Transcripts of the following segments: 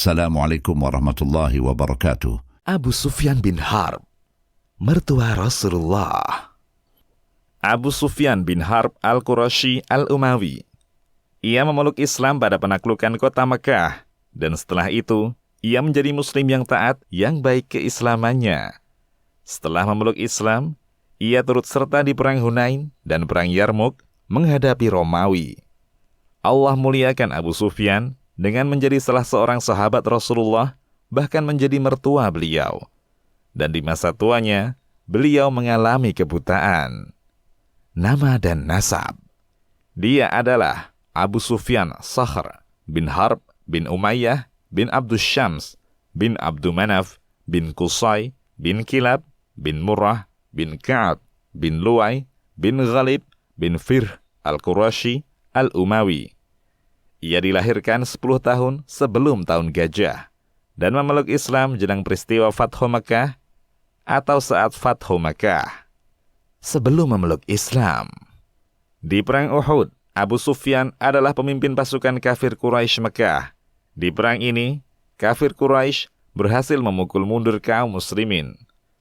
Assalamualaikum warahmatullahi wabarakatuh. Abu Sufyan bin Harb, mertua Rasulullah. Abu Sufyan bin Harb al-Qurashi al-Umawi. Ia memeluk Islam pada penaklukan kota Mekah, dan setelah itu, ia menjadi muslim yang taat, yang baik keislamannya. Setelah memeluk Islam, ia turut serta di Perang Hunain dan Perang Yarmuk menghadapi Romawi. Allah muliakan Abu Sufyan dengan menjadi salah seorang sahabat Rasulullah, bahkan menjadi mertua beliau. Dan di masa tuanya, beliau mengalami kebutaan. Nama dan nasab. Dia adalah Abu Sufyan Sakhr bin Harb bin Umayyah bin Abdus Syams bin Abdu Manaf bin Qusay bin Kilab bin Murrah bin Ka'ab bin Lu'ay bin Ghalib bin Firh al-Qurashi al-Umawi. Ia dilahirkan 10 tahun sebelum tahun gajah dan memeluk Islam jelang peristiwa Fathu Makkah atau saat Fathu Makkah. Sebelum memeluk Islam, di Perang Uhud, Abu Sufyan adalah pemimpin pasukan kafir Quraisy Mekah. Di perang ini, kafir Quraisy berhasil memukul mundur kaum muslimin.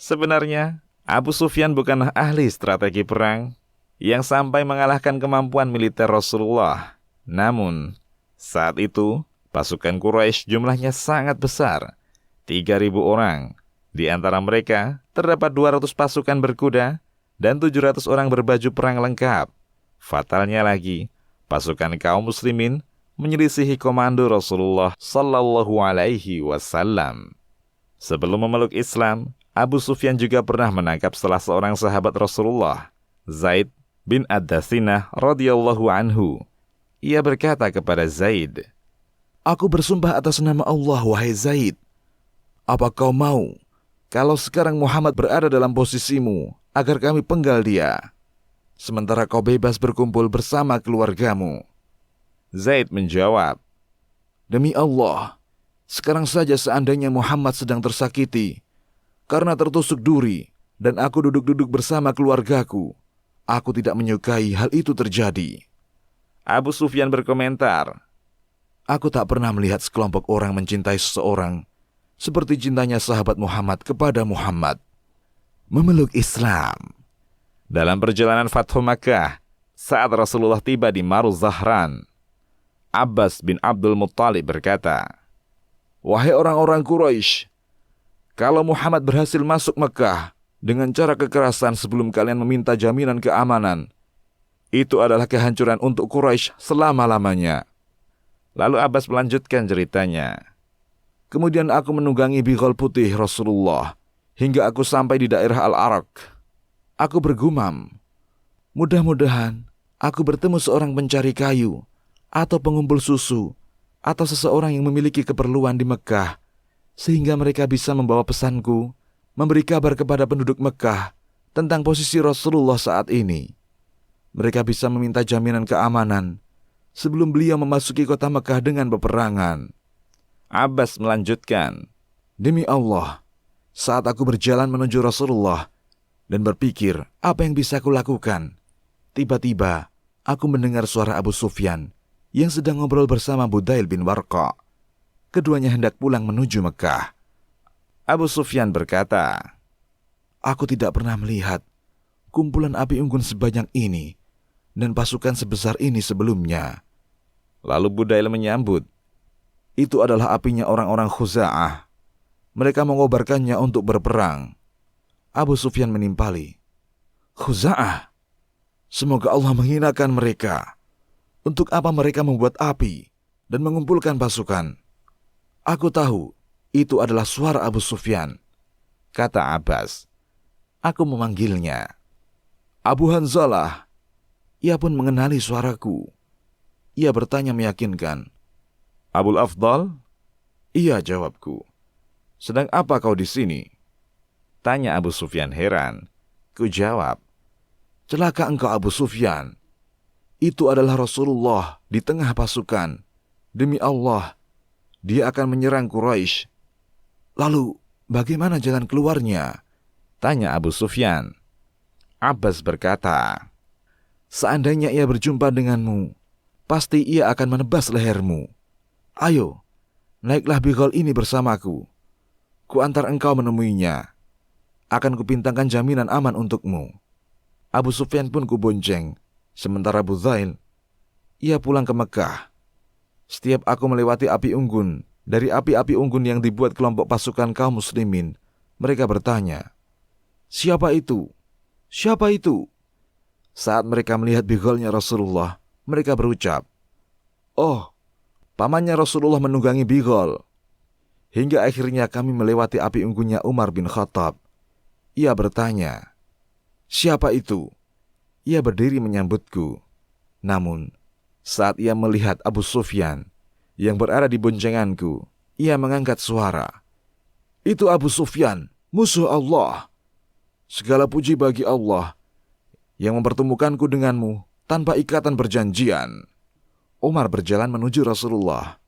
Sebenarnya, Abu Sufyan bukanlah ahli strategi perang yang sampai mengalahkan kemampuan militer Rasulullah. Namun, saat itu, pasukan Quraisy jumlahnya sangat besar, 3.000 orang. Di antara mereka, terdapat 200 pasukan berkuda dan 700 orang berbaju perang lengkap. Fatalnya lagi, pasukan kaum muslimin menyelisihi komando Rasulullah sallallahu alaihi wasallam. Sebelum memeluk Islam, Abu Sufyan juga pernah menangkap salah seorang sahabat Rasulullah, Zaid bin Ad-Dathinah radhiyallahu anhu. Ia berkata kepada Zaid, Aku bersumpah atas nama Allah, wahai Zaid. Apa kau mau, kalau sekarang Muhammad berada dalam posisimu, agar kami penggal dia, sementara kau bebas berkumpul bersama keluargamu? Zaid menjawab, Demi Allah, sekarang saja seandainya Muhammad sedang tersakiti karena tertusuk duri, dan aku duduk-duduk bersama keluargaku, aku tidak menyukai hal itu terjadi. Abu Sufyan berkomentar, Aku tak pernah melihat sekelompok orang mencintai seseorang seperti cintanya sahabat Muhammad kepada Muhammad. Memeluk Islam. Dalam perjalanan Fathu Makkah, saat Rasulullah tiba di Maru Zahran, Abbas bin Abdul Muttalib berkata, Wahai orang-orang Quraisy, kalau Muhammad berhasil masuk Mekah dengan cara kekerasan sebelum kalian meminta jaminan keamanan, itu adalah kehancuran untuk Quraisy selama-lamanya. Lalu Abbas melanjutkan ceritanya. Kemudian aku menunggangi bighal putih Rasulullah hingga aku sampai di daerah Al-Arak. Aku bergumam, mudah-mudahan aku bertemu seorang pencari kayu atau pengumpul susu atau seseorang yang memiliki keperluan di Mekah, sehingga mereka bisa membawa pesanku, memberi kabar kepada penduduk Mekah tentang posisi Rasulullah saat ini. Mereka bisa meminta jaminan keamanan sebelum beliau memasuki kota Mekah dengan peperangan. Abbas melanjutkan, Demi Allah, saat aku berjalan menuju Rasulullah dan berpikir apa yang bisa kulakukan, tiba-tiba aku mendengar suara Abu Sufyan yang sedang ngobrol bersama Budail bin Warqa. Keduanya hendak pulang menuju Mekah. Abu Sufyan berkata, Aku tidak pernah melihat kumpulan api unggun sebanyak ini dan pasukan sebesar ini sebelumnya. Lalu Budail menyambut, Itu adalah apinya orang-orang Khuza'ah. Mereka mengobarkannya untuk berperang. Abu Sufyan menimpali, Khuza'ah? Semoga Allah menghinakan mereka. Untuk apa mereka membuat api dan mengumpulkan pasukan? Aku tahu itu adalah suara Abu Sufyan. Kata Abbas, Aku memanggilnya, Abu Hanzalah. Ia pun mengenali suaraku. Ia bertanya meyakinkan, Abul Afdal? Iya, jawabku. Sedang apa kau di sini? Tanya Abu Sufyan heran. Ku jawab, Celaka engkau Abu Sufyan. Itu adalah Rasulullah di tengah pasukan. Demi Allah, dia akan menyerang Quraisy. Lalu, bagaimana jalan keluarnya? Tanya Abu Sufyan. Abbas berkata, Seandainya ia berjumpa denganmu, pasti ia akan menebas lehermu. Ayo, naiklah Bighal ini bersamaku. Ku antar engkau menemuinya. Akan kupintangkan jaminan aman untukmu. Abu Sufyan pun kubonceng. Sementara Budzail, ia pulang ke Mekah. Setiap aku melewati api unggun, dari api-api unggun yang dibuat kelompok pasukan kaum muslimin, mereka bertanya, "Siapa itu? Siapa itu?" Saat mereka melihat Bighalnya Rasulullah, mereka berucap, "Oh, pamannya Rasulullah menunggangi Bighal." Hingga akhirnya kami melewati api unggunnya Umar bin Khattab. Ia bertanya, "Siapa itu?" Ia berdiri menyambutku. Namun, saat ia melihat Abu Sufyan yang berada di boncenganku, ia mengangkat suara, "Itu Abu Sufyan, musuh Allah. Segala puji bagi Allah yang mempertemukanku denganmu tanpa ikatan perjanjian." Umar berjalan menuju Rasulullah.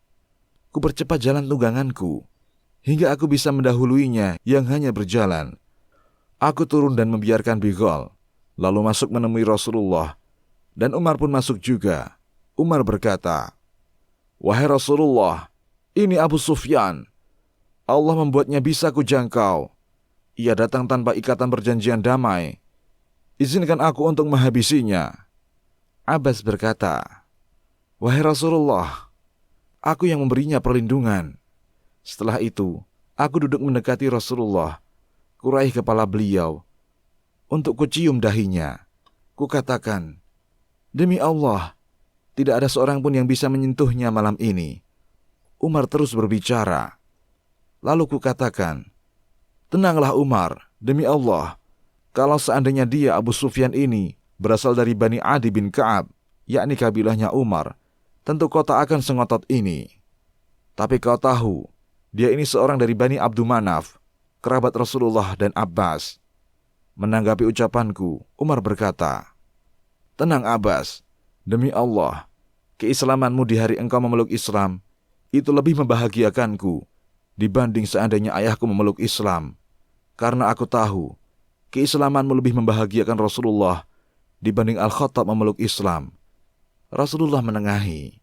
Ku percepat jalan tungganganku hingga aku bisa mendahuluinya yang hanya berjalan. Aku turun dan membiarkan Bighal, lalu masuk menemui Rasulullah, dan Umar pun masuk juga. Umar berkata, "Wahai Rasulullah, ini Abu Sufyan. Allah membuatnya bisa kujangkau. Ia datang tanpa ikatan perjanjian damai. Izinkan aku untuk menghabisinya." Abbas berkata, "Wahai Rasulullah, aku yang memberinya perlindungan." Setelah itu, aku duduk mendekati Rasulullah. Kuraih kepala beliau untuk kucium dahinya. Kukatakan, "Demi Allah, tidak ada seorang pun yang bisa menyentuhnya malam ini." Umar terus berbicara. Lalu kukatakan, "Tenanglah Umar, demi Allah, kalau seandainya dia Abu Sufyan ini berasal dari Bani Adi bin Ka'ab, yakni kabilahnya Umar, tentu kau tak akan sengotot ini. Tapi kau tahu, dia ini seorang dari Bani Abdul Manaf, kerabat Rasulullah dan Abbas." Menanggapi ucapanku, Umar berkata, "Tenang Abbas, demi Allah, keislamanmu di hari engkau memeluk Islam itu lebih membahagiakanku dibanding seandainya ayahku memeluk Islam, karena aku tahu keislamanmu lebih membahagiakan Rasulullah dibanding Al-Khattab memeluk Islam." Rasulullah menengahi,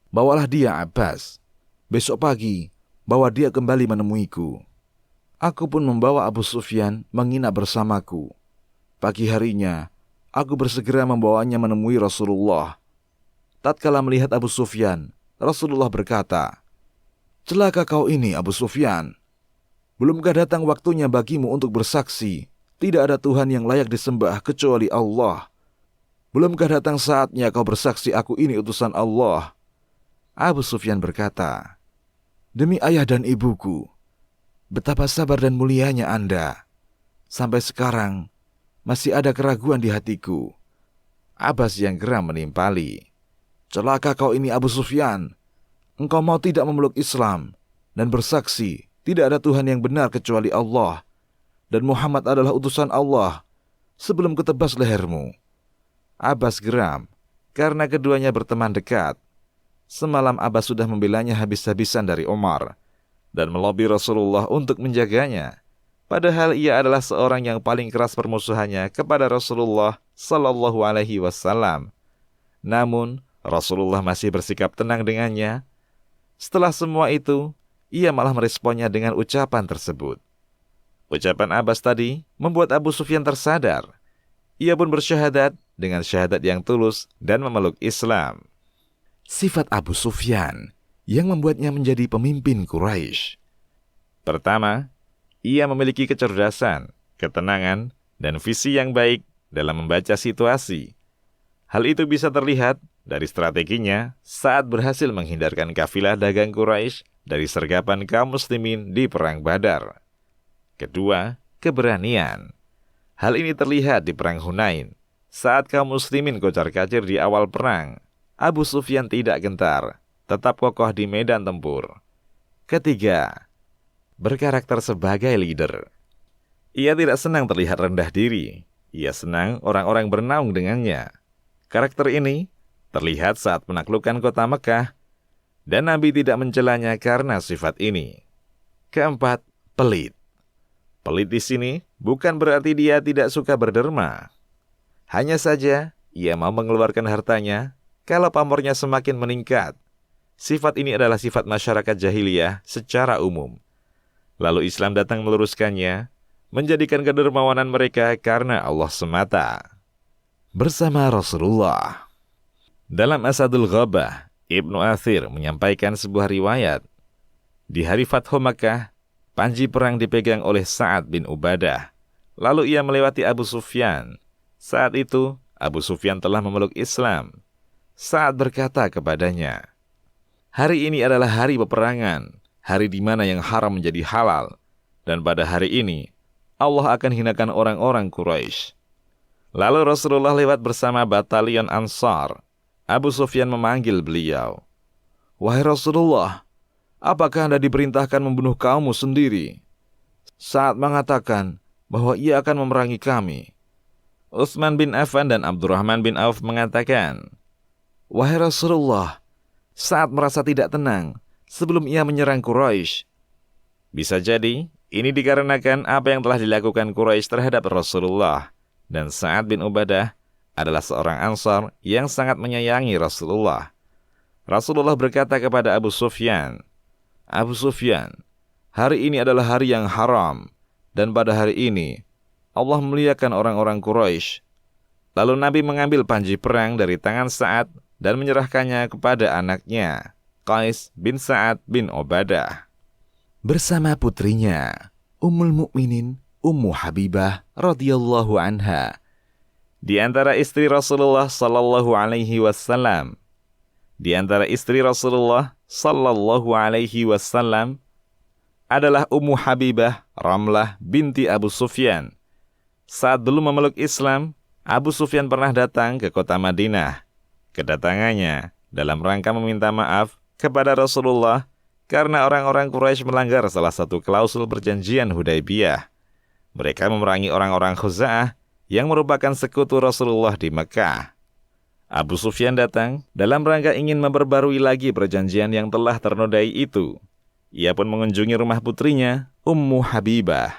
"Bawalah dia Abbas. Besok pagi, bawa dia kembali menemuiku." Aku pun membawa Abu Sufyan menginap bersamaku. Pagi harinya, aku bersegera membawanya menemui Rasulullah. Tatkala melihat Abu Sufyan, Rasulullah berkata, "Celaka kau ini Abu Sufyan. Belumkah datang waktunya bagimu untuk bersaksi, tidak ada Tuhan yang layak disembah kecuali Allah? Belumkah datang saatnya kau bersaksi aku ini utusan Allah?" Abu Sufyan berkata, "Demi ayah dan ibuku, betapa sabar dan mulianya Anda. Sampai sekarang masih ada keraguan di hatiku." Abbas yang geram menimpali, "Celaka kau ini Abu Sufyan. Engkau mau tidak memeluk Islam dan bersaksi tidak ada Tuhan yang benar kecuali Allah, dan Muhammad adalah utusan Allah, sebelum kutebas lehermu." Abbas geram karena keduanya berteman dekat. Semalam Abbas sudah membelanya habis-habisan dari Umar dan melobi Rasulullah untuk menjaganya, padahal ia adalah seorang yang paling keras permusuhannya kepada Rasulullah Sallallahu Alaihi Wasallam. Namun Rasulullah masih bersikap tenang dengannya. Setelah semua itu, ia malah meresponnya dengan ucapan tersebut. Ucapan Abbas tadi membuat Abu Sufyan tersadar. Ia pun bersyahadat dengan syahadat yang tulus dan memeluk Islam. Sifat Abu Sufyan yang membuatnya menjadi pemimpin Quraisy. Pertama, ia memiliki kecerdasan, ketenangan, dan visi yang baik dalam membaca situasi. Hal itu bisa terlihat dari strateginya saat berhasil menghindarkan kafilah dagang Quraisy dari sergapan kaum muslimin di Perang Badar. Kedua, keberanian. Hal ini terlihat di Perang Hunain. Saat kaum muslimin kocar-kacir di awal perang, Abu Sufyan tidak gentar, tetap kokoh di medan tempur. Ketiga, berkarakter sebagai leader. Ia tidak senang terlihat rendah diri. Ia senang orang-orang bernaung dengannya. Karakter ini terlihat saat menaklukkan kota Mekah, dan Nabi tidak mencelanya karena sifat ini. Keempat, pelit. Pelit di sini bukan berarti dia tidak suka berderma. Hanya saja ia mau mengeluarkan hartanya kalau pamornya semakin meningkat. sifat ini adalah sifat masyarakat jahiliyah secara umum. Lalu Islam datang meluruskannya, menjadikan kedermawanan mereka karena Allah semata. Bersama Rasulullah. Dalam Asadul Ghabah, Ibnu Athir menyampaikan sebuah riwayat. Di hari Fathu Makkah, panji perang dipegang oleh Sa'ad bin Ubadah. Lalu ia melewati Abu Sufyan. Saat itu, Abu Sufyan telah memeluk Islam. Sa'ad berkata kepadanya, "Hari ini adalah hari peperangan, hari di mana yang haram menjadi halal. Dan pada hari ini, Allah akan hinakan orang-orang Quraisy." Lalu Rasulullah lewat bersama batalion Ansar. Abu Sufyan memanggil beliau. "Wahai Rasulullah, apakah Anda diperintahkan membunuh kaummu sendiri?" Sa'ad mengatakan bahwa ia akan memerangi kami. Utsman bin Affan dan Abdurrahman bin Auf mengatakan, "Wahai Rasulullah, Sa'ad merasa tidak tenang sebelum ia menyerang Quraisy." Bisa jadi, ini dikarenakan apa yang telah dilakukan Quraisy terhadap Rasulullah. Dan Sa'ad bin Ubadah adalah seorang Ansar yang sangat menyayangi Rasulullah. Rasulullah berkata kepada Abu Sufyan, "Abu Sufyan, hari ini adalah hari yang haram, dan pada hari ini Allah memuliakan orang-orang Quraisy." Lalu Nabi mengambil panji perang dari tangan Sa'ad dan menyerahkannya kepada anaknya, Qais bin Sa'ad bin Ubadah. Bersama putrinya, Ummul Mukminin Ummu Habibah radhiyallahu anha. Di antara istri Rasulullah sallallahu alaihi wasallam. Di antara istri Rasulullah sallallahu alaihi wasallam adalah Ummu Habibah Ramlah binti Abu Sufyan. Saat belum memeluk Islam, Abu Sufyan pernah datang ke kota Madinah. Kedatangannya dalam rangka meminta maaf kepada Rasulullah karena orang-orang Quraisy melanggar salah satu klausul perjanjian Hudaybiyah. Mereka memerangi orang-orang Khuza'ah yang merupakan sekutu Rasulullah di Mekah. Abu Sufyan datang dalam rangka ingin memperbarui lagi perjanjian yang telah ternodai itu. Ia pun mengunjungi rumah putrinya, Ummu Habibah,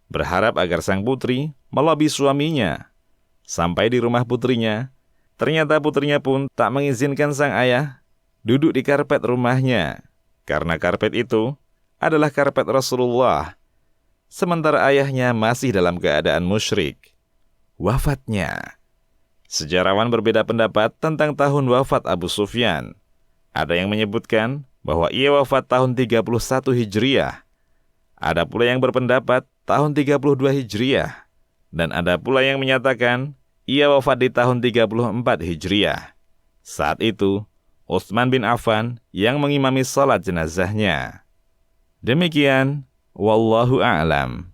berharap agar sang putri melobi suaminya. Sampai di rumah putrinya, ternyata putrinya pun tak mengizinkan sang ayah duduk di karpet rumahnya, karena karpet itu adalah karpet Rasulullah, sementara ayahnya masih dalam keadaan musyrik. Wafatnya. Sejarawan berbeda pendapat tentang tahun wafat Abu Sufyan. Ada yang menyebutkan bahwa ia wafat tahun 31 Hijriah. Ada pula yang berpendapat tahun 32 Hijriah. Dan ada pula yang menyatakan ia wafat di tahun 34 Hijriah. Saat itu, Utsman bin Affan yang mengimami salat jenazahnya. Demikian, wallahu a'lam.